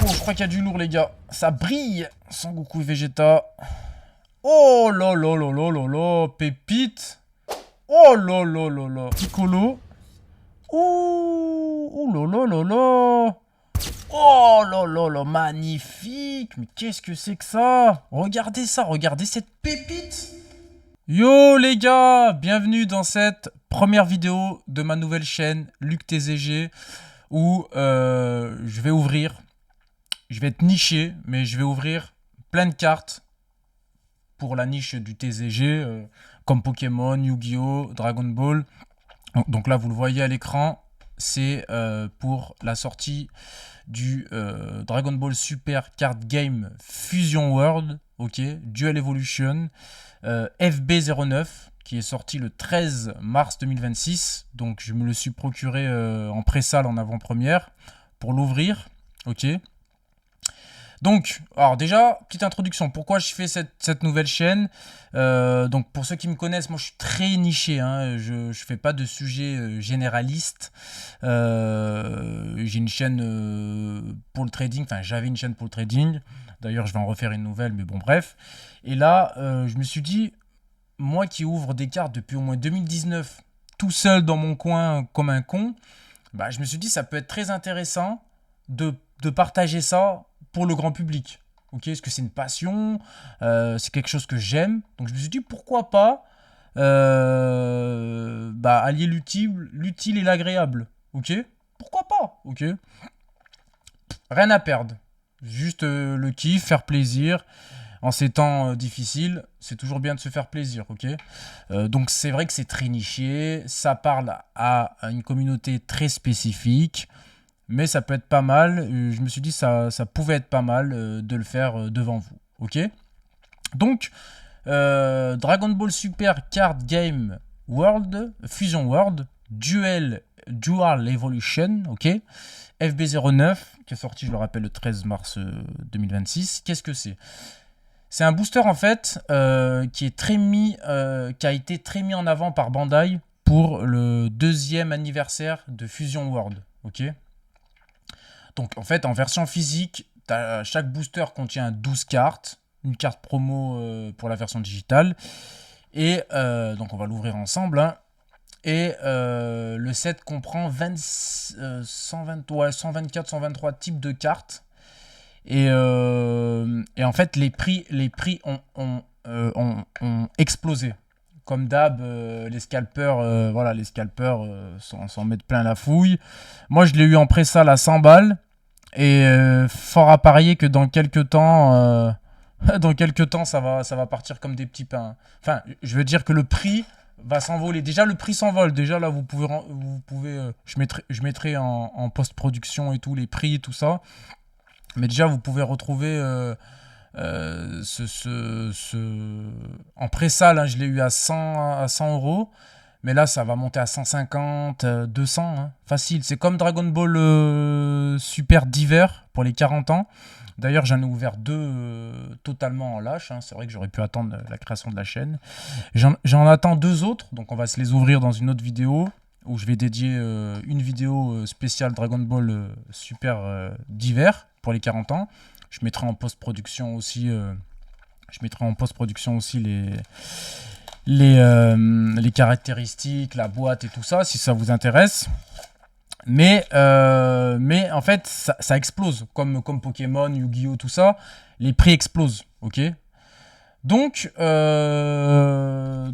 Oh, je crois qu'il y a du lourd, les gars. Ça brille. Sangoku et Vegeta. Oh là là là là là là. Pépite. Oh là là là là. Piccolo. Ouh. Ouh là là là là. Oh là là là. Magnifique. Mais qu'est-ce que c'est que ça? Regardez ça. Regardez cette pépite. Yo les gars. Bienvenue dans cette première vidéo de ma nouvelle chaîne Luc TZG. Où je vais ouvrir. Je vais être niché, mais je vais ouvrir plein de cartes pour la niche du TCG, comme Pokémon, Yu-Gi-Oh, Dragon Ball. Donc là, vous le voyez à l'écran, c'est pour la sortie du Dragon Ball Super Card Game Fusion World, ok, Duel Evolution, FB09, qui est sorti le 13 mars 2026. Donc je me le suis procuré en pré-salle, en avant-première, pour l'ouvrir, ok. Donc, alors déjà, petite introduction. Pourquoi je fais cette nouvelle chaîne? Donc, pour ceux qui me connaissent, moi, je suis très niché. Hein, je fais pas de sujets généralistes. J'ai une chaîne pour le trading. Enfin, j'avais une chaîne pour le trading. D'ailleurs, je vais en refaire une nouvelle, mais bon, bref. Et là, je me suis dit, moi qui ouvre des cartes depuis au moins 2019, tout seul dans mon coin comme un con, bah, je me suis dit, ça peut être très intéressant de partager ça pour le grand public. Ok, est-ce que c'est une passion, c'est quelque chose que j'aime. Donc je me suis dit pourquoi pas allier l'utile et l'agréable. Ok, pourquoi pas. Ok, rien à perdre. Juste le kiff, faire plaisir. En ces temps difficiles, c'est toujours bien de se faire plaisir, ok. Donc c'est vrai que c'est très niché, ça parle à une communauté très spécifique. Mais ça peut être pas mal. Je me suis dit ça pouvait être pas mal de le faire devant vous. Ok. Donc, Dragon Ball Super Card Game World, Fusion World, Dual Evolution, ok. FB09, qui est sorti, je le rappelle, le 13 mars 2026. Qu'est-ce que c'est? C'est un booster en fait qui a été très mis en avant par Bandai pour le 2e anniversaire de Fusion World, ok. Donc en fait, en version physique, chaque booster contient 12 cartes, une carte promo pour la version digitale. Et donc on va l'ouvrir ensemble. Hein. Et le set comprend 124, 123 types de cartes. Et en fait, les prix ont explosé. Comme d'hab, les scalpers, les scalpers s'en mettent plein la fouille. Moi, je l'ai eu en pré-salle à 100 balles. Et fort à parier que dans quelques temps, ça va partir comme des petits pains. Enfin, je veux dire que le prix va s'envoler. Déjà, le prix s'envole. Déjà, là, vous pouvez je mettrai en post-production et tout, les prix et tout ça. Mais déjà, vous pouvez retrouver en pré-salle, hein, je l'ai eu à 100 euros. Mais là, ça va monter à 150, 200, hein, facile. C'est comme Dragon Ball Super d'hiver pour les 40 ans. D'ailleurs, j'en ai ouvert 2 totalement en lâche. Hein. C'est vrai que j'aurais pu attendre la création de la chaîne. J'en attends 2 autres, donc on va se les ouvrir dans une autre vidéo où je vais dédier une vidéo spéciale Dragon Ball Super d'hiver pour les 40 ans. Je mettrai en post-production aussi, les caractéristiques, la boîte et tout ça, si ça vous intéresse. Mais en fait, ça explose. Comme Pokémon, Yu-Gi-Oh, tout ça, les prix explosent. Ok. Donc, là,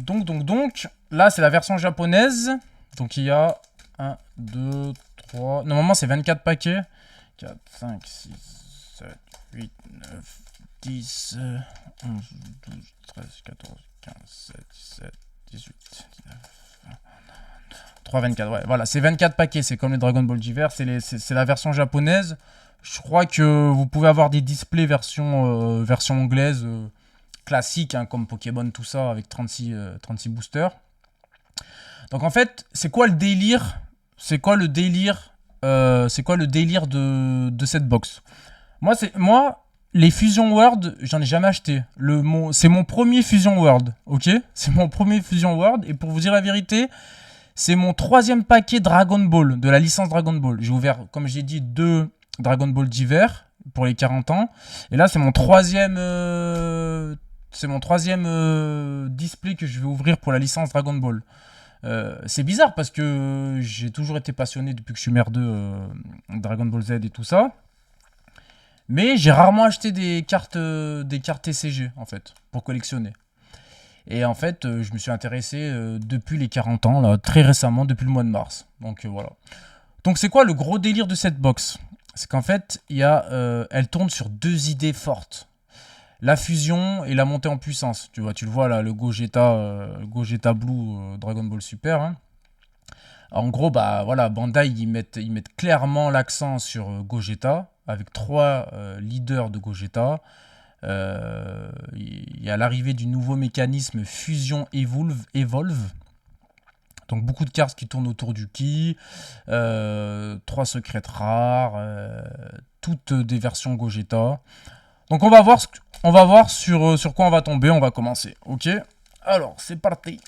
c'est la version japonaise. Donc, il y a 1, 2, 3... Normalement, c'est 24 paquets. 4, 5, 6, 7, 8, 9, 10, 11, 12, 13, 14, 15, 16, 17, 18, 19, 20, 3, 24. Ouais, voilà, c'est 24 paquets. C'est comme les Dragon Ball d'hiver. C'est la version japonaise. Je crois que vous pouvez avoir des displays version anglaise classique, hein, comme Pokémon, tout ça, avec 36 boosters. Donc en fait, c'est quoi le délire de cette box? Moi, les Fusion World, j'en ai jamais acheté. C'est mon premier Fusion World, ok? C'est mon premier Fusion World. Et pour vous dire la vérité, c'est mon 3e paquet Dragon Ball, de la licence Dragon Ball. J'ai ouvert, comme j'ai dit, 2 Dragon Ball d'hiver. pour les 40 ans. Et là, c'est mon troisième... display que je vais ouvrir pour la licence Dragon Ball. C'est bizarre parce que j'ai toujours été passionné depuis que je suis merdeux Dragon Ball Z et tout ça. Mais j'ai rarement acheté des cartes TCG en fait pour collectionner. Et en fait, je me suis intéressé depuis les 40 ans, là, très récemment, depuis le mois de mars. Donc voilà. Donc c'est quoi le gros délire de cette box? C'est qu'en fait, elle tourne sur deux idées fortes. La fusion et la montée en puissance. Tu vois, tu le vois là, le Gogeta Blue Dragon Ball Super. Hein. En gros, bah voilà, Bandai ils mettent clairement l'accent sur Gogeta avec trois leaders de Gogeta. Il y a l'arrivée du nouveau mécanisme Fusion Evolve. Donc beaucoup de cartes qui tournent autour du Ki, 3 secrètes rares, toutes des versions Gogeta. Donc on va voir sur quoi on va tomber, on va commencer, ok? Alors c'est parti.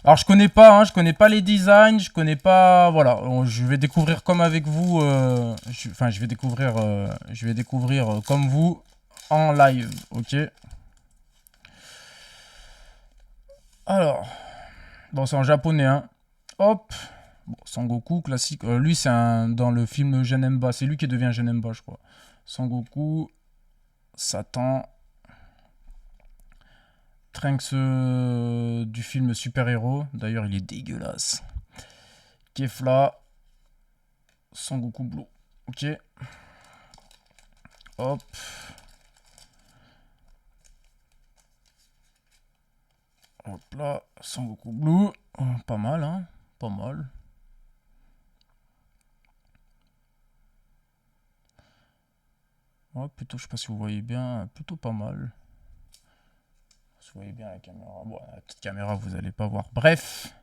Alors je connais pas les designs, je connais pas, voilà, je vais découvrir comme avec vous, je vais découvrir comme vous en live, ok? Alors, bon c'est en japonais, hein. Hop, bon, Sangoku classique, lui c'est dans le film Janemba, c'est lui qui devient Janemba je crois. Sangoku, Satan. Trunks du film Super Héros. D'ailleurs, il est dégueulasse. Kefla. Sangoku Blue. Ok. Hop. Hop là. Sangoku Blue. Oh, pas mal, hein. Pas mal. Ouais, plutôt, je sais pas si vous voyez bien. Plutôt pas mal. Si vous voyez bien la caméra. Bon, la petite caméra, vous allez pas voir. Bref.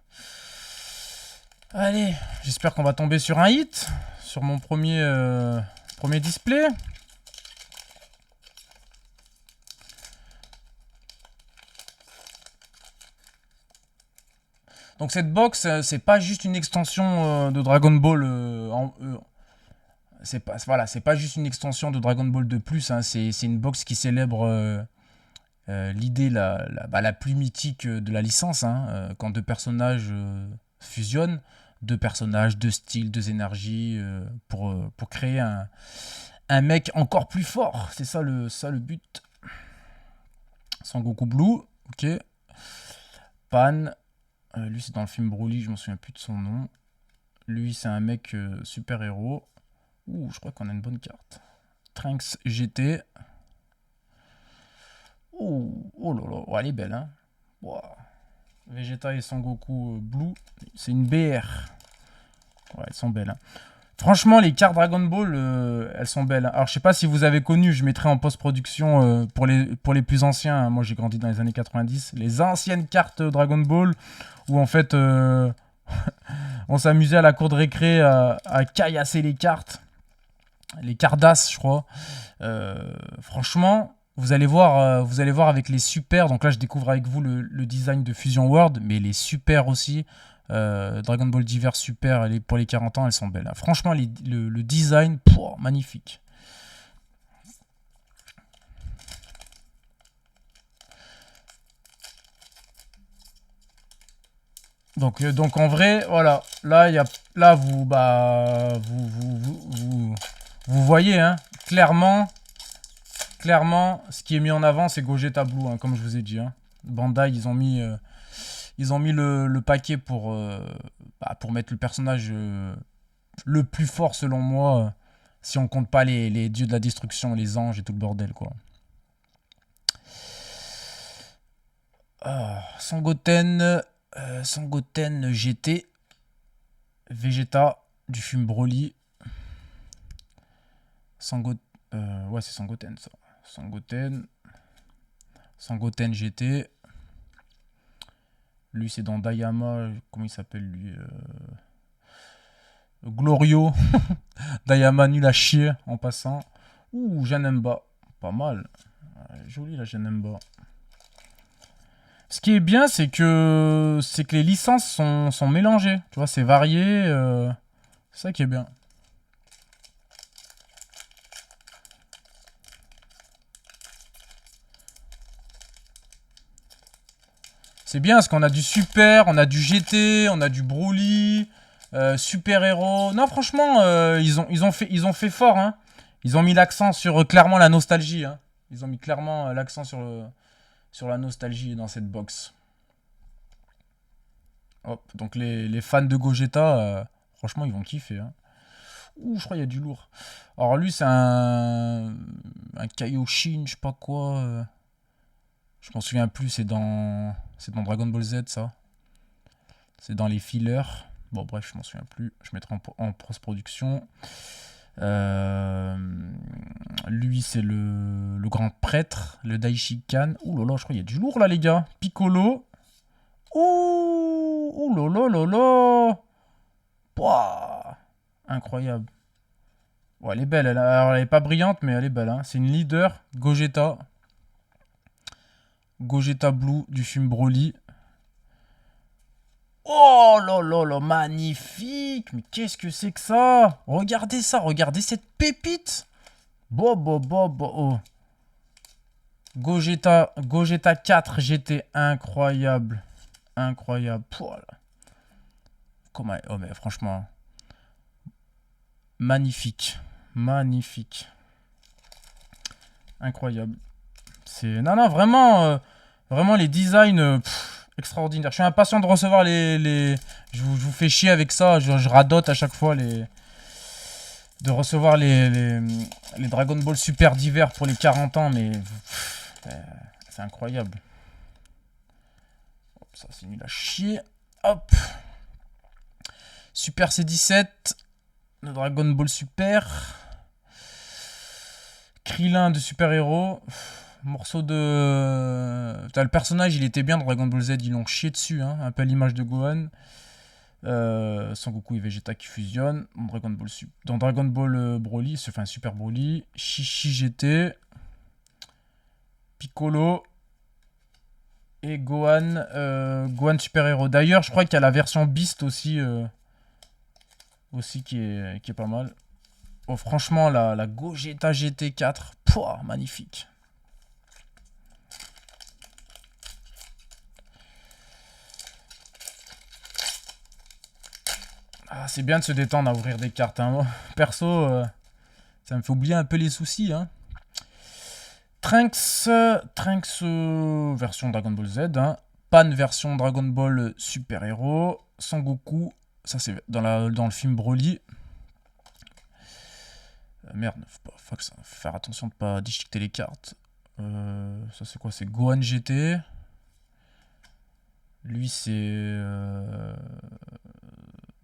Allez, j'espère qu'on va tomber sur un hit. Sur mon premier display. Donc cette box, c'est pas juste une extension de Dragon Ball c'est pas juste une extension de Dragon Ball de plus, hein, c'est une box qui célèbre l'idée la plus mythique de la licence, hein, quand deux personnages fusionnent, deux personnages, deux styles, deux énergies, pour créer un mec encore plus fort. C'est ça le but. Sangoku Blue, ok. Pan, lui c'est dans le film Broly, je m'en souviens plus de son nom. Lui c'est un mec super héros. Ouh, je crois qu'on a une bonne carte. Trunks GT. Ouh, oh là là, oh, elle est belle, hein. Wow. Vegeta et Sangoku Blue, c'est une BR. Ouais, elles sont belles, hein. Franchement, les cartes Dragon Ball, elles sont belles. Alors, je sais pas si vous avez connu, je mettrai en post-production pour les plus anciens. Hein. Moi, j'ai grandi dans les années 90. Les anciennes cartes Dragon Ball, où en fait, on s'amusait à la cour de récré à caillasser les cartes. Les Cardass, je crois. Franchement, vous allez voir avec les super. Donc là, je découvre avec vous le design de Fusion World, mais les super aussi. Dragon Ball Divers Super, pour les 40 ans, elles sont belles. Franchement, le design, magnifique. Donc en vrai, voilà. Là, vous voyez, hein, clairement, ce qui est mis en avant, c'est Gogeta Blue, hein, comme je vous ai dit. Hein. Bandai, ils ont mis le paquet pour mettre le personnage le plus fort, selon moi, si on compte pas les dieux de la destruction, les anges et tout le bordel, quoi. Sangoten GT. Vegeta du film Broly. Ouais, c'est Sangoten, ça. Sangoten GT. Lui, c'est dans Dayama. Comment il s'appelle, lui Glorio. Dayama, nul à chier, en passant. Ouh, Janemba. Pas mal. Joli, la Janemba. Ce qui est bien, c'est que les licences sont mélangées. Tu vois, c'est varié. C'est ça qui est bien. C'est bien parce qu'on a du Super, on a du GT, on a du Broly, Super Héros. Non, franchement, ils ont fait fort, hein. Ils ont mis l'accent sur clairement la nostalgie, hein. Ils ont mis clairement l'accent sur la nostalgie dans cette box. Hop, donc les fans de Gogeta, franchement, ils vont kiffer, hein. Ouh, je crois qu'il y a du lourd. Alors lui, c'est un Kaioshin, je sais pas quoi. Je m'en souviens plus, c'est dans Dragon Ball Z, ça. C'est dans les fillers. Bon, bref, je m'en souviens plus. Je mettrai en post-production. Lui, c'est le grand prêtre, le Daishikan. Ouh là là, je crois qu'il y a du lourd là, les gars. Piccolo. Ouh là là là là. Pouah, incroyable. Ouais, elle est belle. Alors, elle est pas brillante, mais elle est belle, hein. C'est une leader. Gogeta. Gogeta Blue du film Broly. Oh là là là, magnifique. Mais qu'est-ce que c'est que ça? Regardez ça, regardez cette pépite. Bo, bo, bo, bo, oh. Gogeta 4 GT, incroyable. Incroyable. Pouah, là. Comment... Oh mais franchement, magnifique. Magnifique. Incroyable. C'est... Non, non, vraiment, vraiment les designs... extraordinaire. Je suis impatient de recevoir Je vous fais chier avec ça. Je radote à chaque fois de recevoir les Dragon Ball Super d'hiver pour les 40 ans. Mais c'est incroyable. Hop, ça c'est nul à chier. Hop. Super C17. Le Dragon Ball Super. Krillin de Super Héros. Morceau de... Putain, le personnage, il était bien dans Dragon Ball Z, ils l'ont chié dessus, hein, un peu à l'image de Gohan. Sangoku et Vegeta qui fusionnent. Dans Dragon Ball Broly, enfin Super Broly. Shishi GT. Piccolo. Et Gohan. Gohan Super Héros. D'ailleurs, je crois qu'il y a la version Beast aussi. Aussi qui est pas mal. Oh, franchement, la Gogeta GT4. Pouah, magnifique. Ah, c'est bien de se détendre à ouvrir des cartes, hein. Perso, ça me fait oublier un peu les soucis, hein. Trunks version Dragon Ball Z, hein. Pan version Dragon Ball Super Héros. Sangoku, ça c'est dans le film Broly. Merde, faut faire attention de pas déchiqueter les cartes. Ça c'est quoi? C'est Gohan GT. Lui c'est...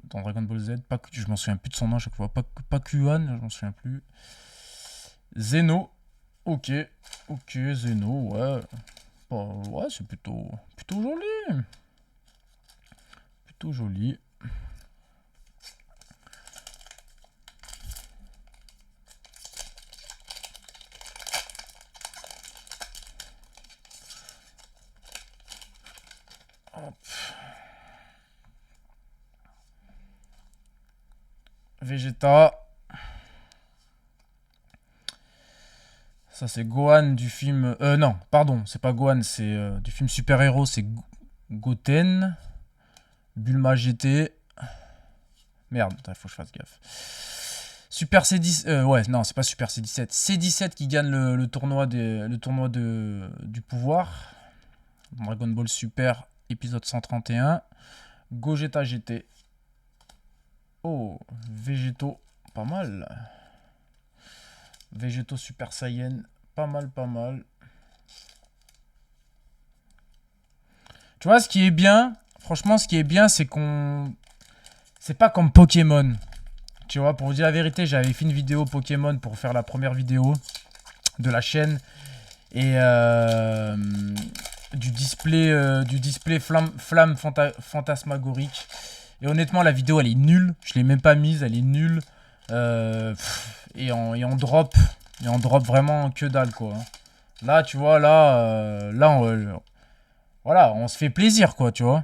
dans Dragon Ball Z, je m'en souviens plus de son nom à chaque fois. Pakuan, je m'en souviens plus. Zeno, ok, Zeno, ouais. Bah, ouais, c'est plutôt joli. Plutôt joli. Hop. Vegeta. Ça c'est Gohan du film... non, pardon, c'est pas Gohan, c'est du film Super Héros, c'est Goten. Bulma GT. Merde, il faut que je fasse gaffe. Super C10... ouais, non, c'est pas Super C17. C17 qui gagne le tournoi, du pouvoir. Dragon Ball Super, épisode 131. Gogeta GT. Oh, Végétaux, pas mal. Végétaux Super Saiyan, pas mal, pas mal. Tu vois, ce qui est bien, franchement, ce qui est bien, c'est qu'on... C'est pas comme Pokémon. Tu vois, pour vous dire la vérité, j'avais fait une vidéo Pokémon pour faire la première vidéo de la chaîne. Et du display flamme fantasmagorique. Et honnêtement, la vidéo, elle est nulle. Je l'ai même pas mise, elle est nulle. Et on drop vraiment que dalle, quoi. Là, tu vois, voilà, on se fait plaisir, quoi, tu vois.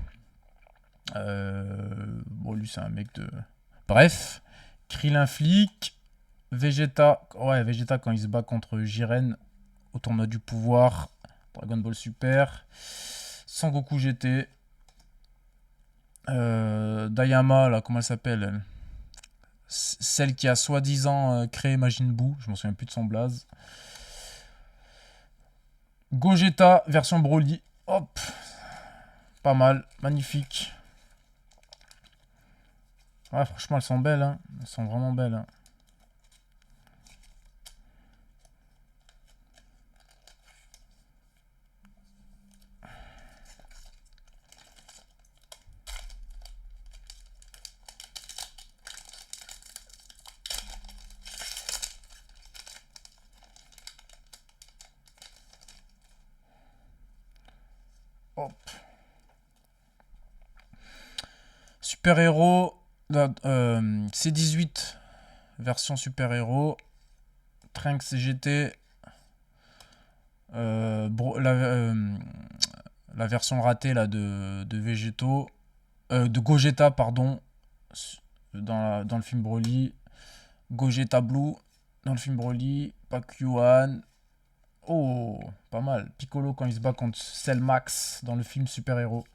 Bon, lui, c'est un mec de... Bref. Krillin flic. Vegeta. Ouais, Vegeta quand il se bat contre Jiren au tournoi du pouvoir. Dragon Ball Super. Sangoku GT. Dayama, là, comment elle s'appelle elle, celle qui a soi-disant créé Majin Buu. Je m'en souviens plus de son blaze. Gogeta version Broly. Hop. Pas mal. Magnifique. Ouais, franchement, elles sont belles. Hein. Elles sont vraiment belles. Hein. Hop. Super-héros. C18. Version super-héros. Trunks GT. La version ratée là, de Végétaux. De Gogeta, pardon. Dans le film Broly. Gogeta Blue. Dans le film Broly. Pakuan. Oh, pas mal. Piccolo quand il se bat contre Cell Max dans le film Super Héros.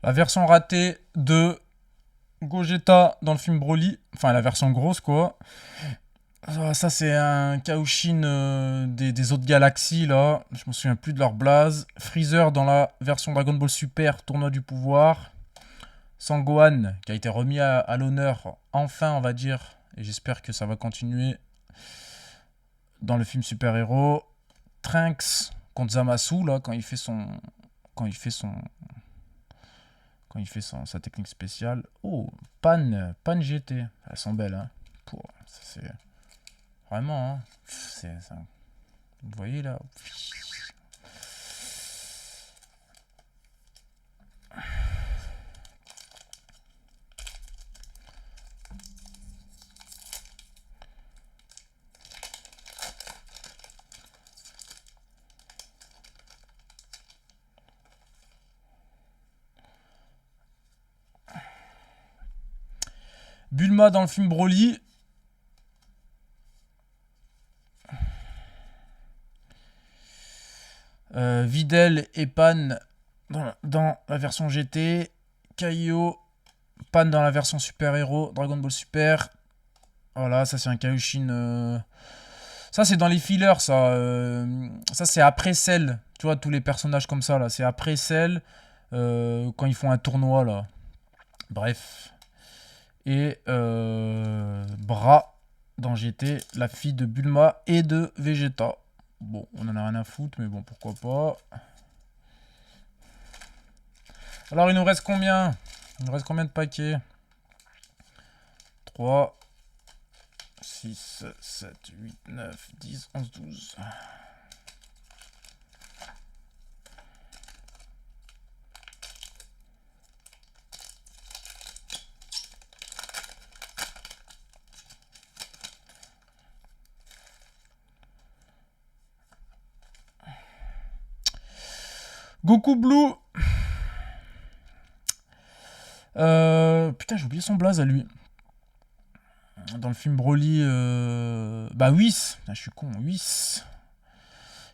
La version ratée de Gogeta dans le film Broly. Enfin, la version grosse, quoi. Ça, c'est un Kaioshin des autres galaxies, là. Je me souviens plus de leur blaze. Freezer dans la version Dragon Ball Super, tournoi du pouvoir. Sangohan, qui a été remis à l'honneur, enfin, on va dire. Et j'espère que ça va continuer dans le film Super Héros. Trunks contre Zamasu, là, quand il fait sa technique spéciale. Oh, Pan GT. Elles sont belles, hein. C'est vraiment, hein. Vous voyez, là. Bulma dans le film Broly. Videl et Pan dans la version GT. Kaio, Pan dans la version Super Héros, Dragon Ball Super. Voilà, ça c'est un Kaioshin. Ça c'est dans les fillers, ça. Ça c'est après Cell. Tu vois, tous les personnages comme ça, là. C'est après Cell, quand ils font un tournoi, là. Bref. Et Bra dans GT, la fille de Bulma et de Vegeta. Bon, on en a rien à foutre, mais bon, pourquoi pas. Alors, il nous reste combien? Il nous reste combien de paquets? 3, 6, 7, 8, 9, 10, 11, 12. Goku Blue. Putain, j'ai oublié son blaze à lui. Dans le film Broly. Bah, Whis. Ah, je suis con. Whis.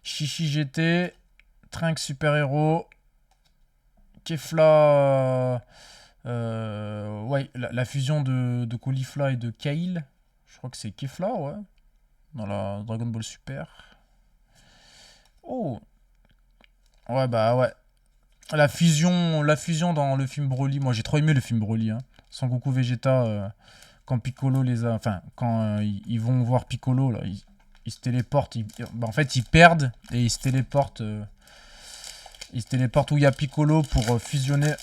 Chichi GT. Trunks Super Héros. Kefla. Ouais, la fusion de Caulifla et de Kale. Je crois que c'est Kefla, ouais. Dans la Dragon Ball Super. Oh. Ouais, bah ouais. La fusion dans le film Broly. Moi, j'ai trop aimé le film Broly. Hein. Sangoku Vegeta, quand Piccolo les a. Enfin, quand ils vont voir Piccolo, là, ils se téléportent. Bah, en fait, ils perdent et ils se téléportent. Ils se téléportent où il y a Piccolo pour fusionner.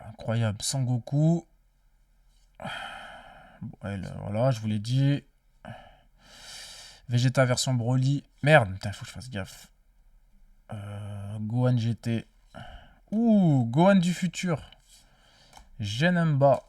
Incroyable. Sangoku. Bon, voilà, je vous l'ai dit. Vegeta version Broly. Merde, putain, faut que je fasse gaffe. Gohan GT. Ouh, Gohan du futur. Genemba.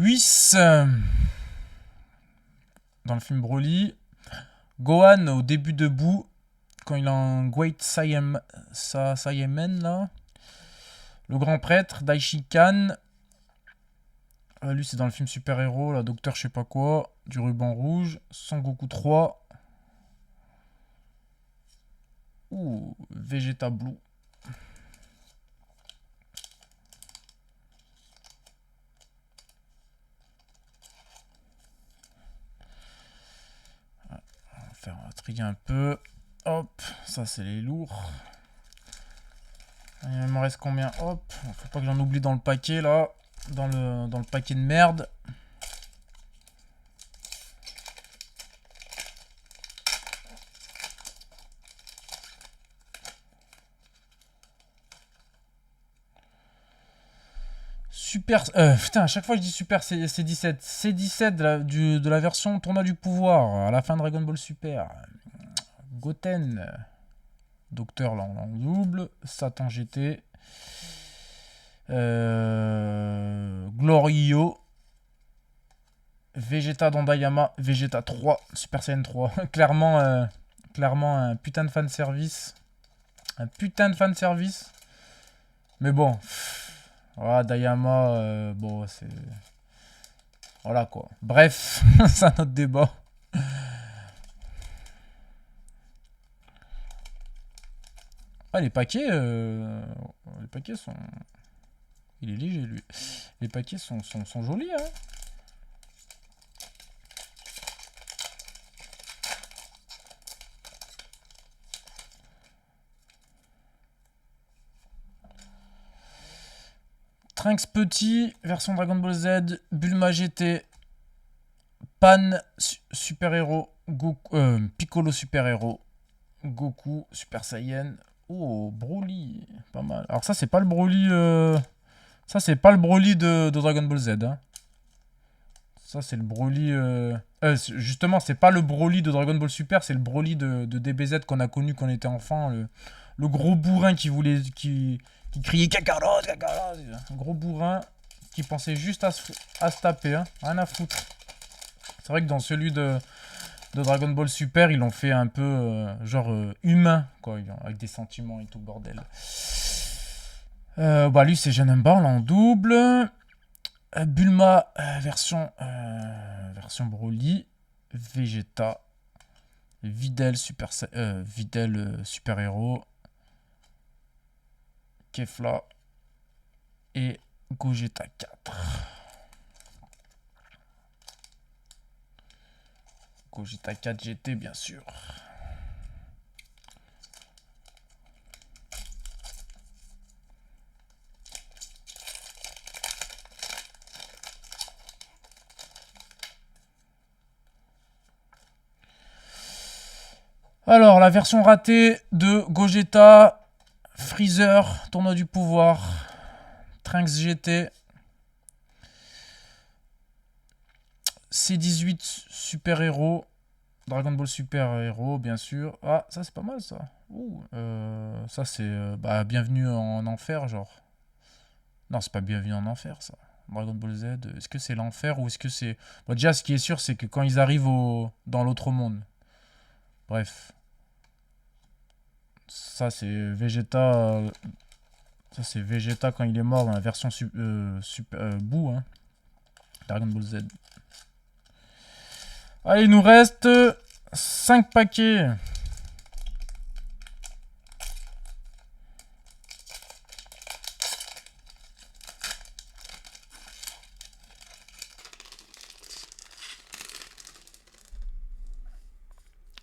Whis. Dans le film Broly. Gohan au début de Boo. Quand il est en Great Saiyaman là. Le grand prêtre. Daishikan. Lui c'est dans le film Super Héros. La docteur je sais pas quoi. Du ruban rouge. Sangoku 3. Ouh. Vegeta Blue. Faire trier un peu. Hop, ça c'est les lourds. Il me reste combien? Hop, faut pas que j'en oublie dans le paquet là. Dans le paquet de merde. Super. Putain, à chaque fois je dis Super, c'est 17. C'est 17 de la version Tournoi du Pouvoir. À la fin de Dragon Ball Super. Goten. Docteur là en double. Satan GT. Glorio. Vegeta Dandayama. Vegeta 3. Super Saiyan 3. clairement un putain de fanservice. Un putain de fanservice. Mais bon. Voilà, Dayama, bon, c'est... Voilà, quoi. Bref, c'est un autre débat. Ah, les paquets sont... Il est léger, lui. Les paquets sont jolis, hein. Trunks petit, version Dragon Ball Z, Bulma GT, Pan Super Héros, Piccolo Super Héros, Goku Super Saiyan. Oh, Broly, pas mal. Alors ça c'est pas le Broly, ça c'est pas le Broly de Dragon Ball Z. Hein. Ça c'est le Broly, justement c'est pas le Broly de Dragon Ball Super, c'est le Broly de DBZ qu'on a connu quand on était enfant, le gros bourrin qui criait Kakarot, Kakarot. Un gros bourrin qui pensait juste à se taper, hein. Rien à foutre. C'est vrai que dans celui de Dragon Ball Super, ils l'ont fait un peu humain, quoi, avec des sentiments et tout, bordel. Bah lui c'est Janemba, là en double. Bulma, version Broly. Vegeta. Videl Super Héros. Kefla et Gogeta 4. Gogeta 4 GT bien sûr. Alors la version ratée de Gogeta. Freezer, Tournoi du Pouvoir, Trunks GT, C18 Super Héros, Dragon Ball Super Héros, bien sûr. Ah, ça c'est pas mal ça. Ouh, ça c'est Bienvenue en Enfer, genre. Non, c'est pas Bienvenue en Enfer ça. Dragon Ball Z, est-ce que c'est l'enfer ou est-ce que c'est... Bon, déjà, ce qui est sûr, c'est que quand ils arrivent dans l'autre monde. Bref. Ça c'est Vegeta... Ça c'est Vegeta quand il est mort dans la version Boo, hein. Dragon Ball Z. Allez, il nous reste 5 paquets.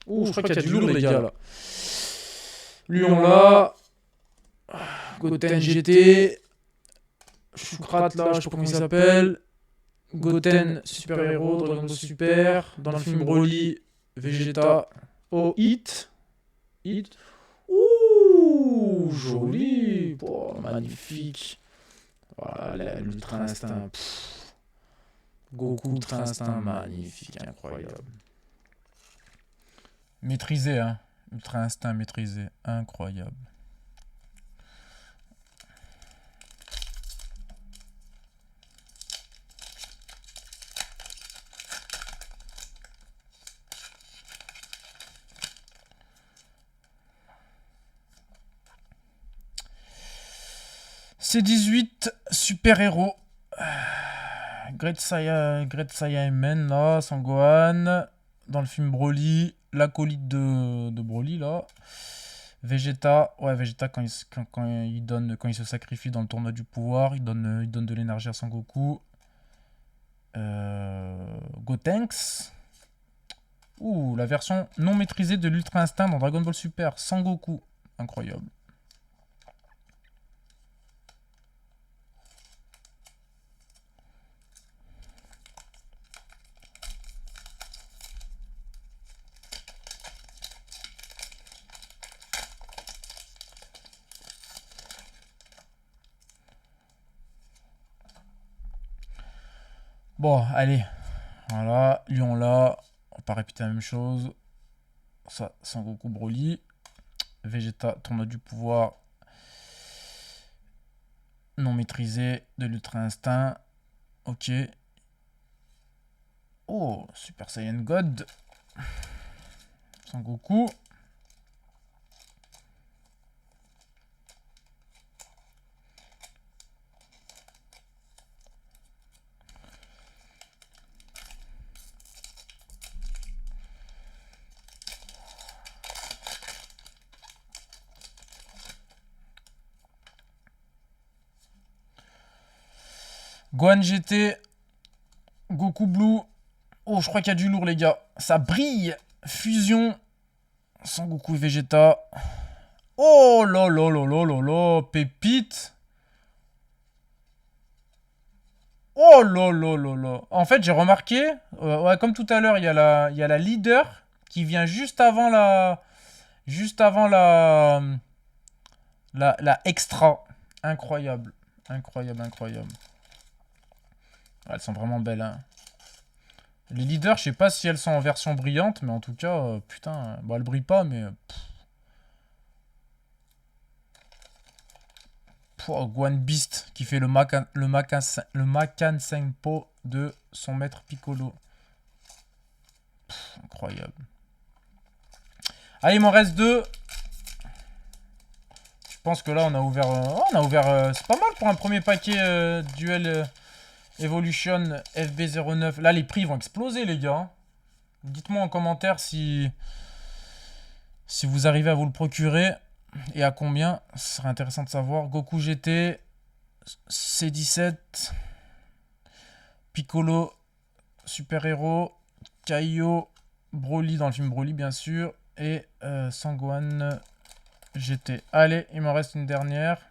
Ouh, je crois qu'il y a du lourd les gars là. Lui on l'a. Goten GT. Choukrat là, je sais pas comment il s'appelle. Goten Super Héros, Dragon Ball Super. Dans le film Broly, Vegeta. Oh, Hit. Ouh, joli. Oh, magnifique. Voilà, l'Ultra Instinct. Goku Ultra Instinct, magnifique, incroyable. Maîtrisé, hein. Ultra Instinct maîtrisé, incroyable. C18, super-héros. Great Saiyaman, là, Sangohan. Dans le film Broly. L'acolyte de Broly, là. Vegeta. Ouais, Vegeta, quand il se sacrifie dans le tournoi du pouvoir, il donne de l'énergie à Sangoku. Gotenks. Ouh, la version non maîtrisée de l'Ultra Instinct dans Dragon Ball Super. Sangoku. Incroyable. Bon, allez. Voilà, Lion là. On va pas répéter la même chose. Ça, Sangoku Broly. Vegeta, tournoi du pouvoir. Non maîtrisé de l'Ultra Instinct. Ok. Oh, Super Saiyan God. Sangoku. Gohan GT. Goku Blue. Oh, je crois qu'il y a du lourd, les gars. Ça brille. Fusion. Sangoku et Vegeta. Oh là là là là là là. Pépite. Oh là là là là. En fait, j'ai remarqué, ouais, comme tout à l'heure, il y a la leader qui vient juste avant la extra. Incroyable. Incroyable, incroyable. Ouais, elles sont vraiment belles, hein. Les leaders, je sais pas si elles sont en version brillante, mais en tout cas, putain, bon, elles brillent pas, mais... Guan Beast qui fait le Macan Senpo de son maître Piccolo. Incroyable. Allez, il m'en reste deux. Je pense que là, on a ouvert... c'est pas mal pour un premier paquet Duel Evolution FB09. Là, les prix vont exploser, les gars. Dites-moi en commentaire si vous arrivez à vous le procurer. Et à combien. Ce serait intéressant de savoir. Goku GT. C17. Piccolo. Super Héros. Kaio. Broly dans le film Broly, bien sûr. Et Sangohan GT. Allez, il m'en reste une dernière.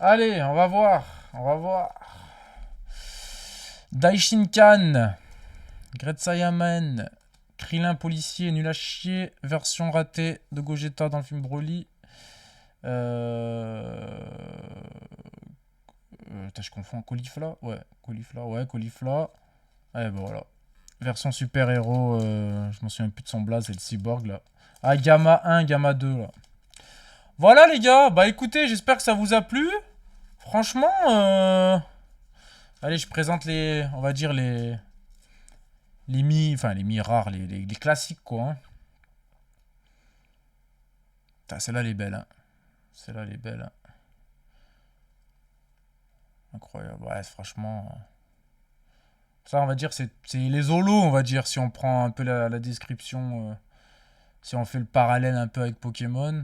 Allez, on va voir. On va voir. Daishinkan. Great Saiyaman. Krillin policier, nul à chier. Version ratée de Gogeta dans le film Broly. Je confonds. Caulifla. Ouais, Caulifla. Ouais, Caulifla. Ouais, bon, voilà. Version super-héros. Je m'en souviens plus de son blaze. C'est le cyborg, là. Ah, Gamma 1, Gamma 2, là. Voilà, les gars. Bah, écoutez, j'espère que ça vous a plu. Franchement, allez, je présente les... On va dire les... Enfin, les mi-rares, les classiques, quoi. Hein. Celle-là, elle est belle, hein. Celle-là, elle est belle. Hein. Incroyable. Ouais, franchement... Ça, on va dire, c'est les holos, on va dire, si on prend un peu la description... si on fait le parallèle un peu avec Pokémon.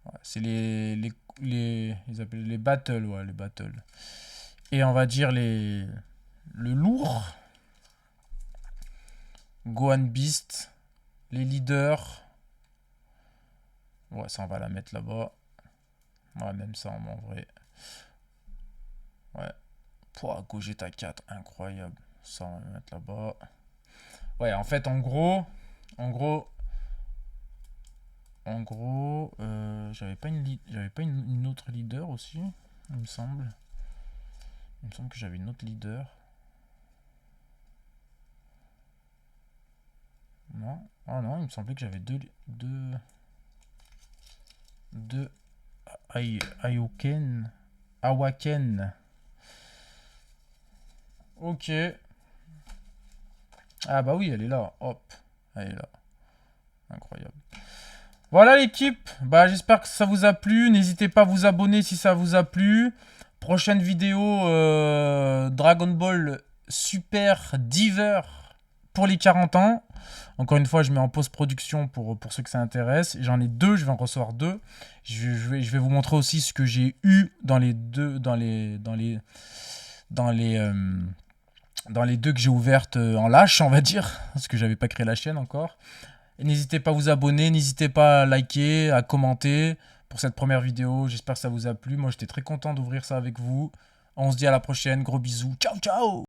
Ouais, c'est ils appellent les battles, ouais, les battles. Et on va dire le lourd. Gohan Beast. Les leaders. Ouais, ça, on va la mettre là-bas. Ouais, même ça, en vrai. Ouais. Pouah, Gogeta 4, incroyable. Ça, on va le mettre là-bas. Ouais, en fait, en gros, j'avais pas une autre leader aussi, il me semble. Il me semble que j'avais une autre leader. Non. Ah non, il me semblait que j'avais deux... de Awaken. Awaken. Ok. Ah bah oui, elle est là. Hop. Elle est là. Incroyable. Voilà l'équipe. Bah j'espère que ça vous a plu. N'hésitez pas à vous abonner si ça vous a plu. Prochaine vidéo Dragon Ball Super Diver pour les 40 ans. Encore une fois, je mets en post-production pour ceux que ça intéresse. J'en ai deux, je vais en recevoir deux. Je vais vous montrer aussi ce que j'ai eu dans les deux, dans les deux que j'ai ouvertes en lâche, on va dire, parce que j'avais pas créé la chaîne encore. N'hésitez pas à vous abonner, n'hésitez pas à liker, à commenter pour cette première vidéo. J'espère que ça vous a plu. Moi, j'étais très content d'ouvrir ça avec vous. On se dit à la prochaine. Gros bisous. Ciao, ciao!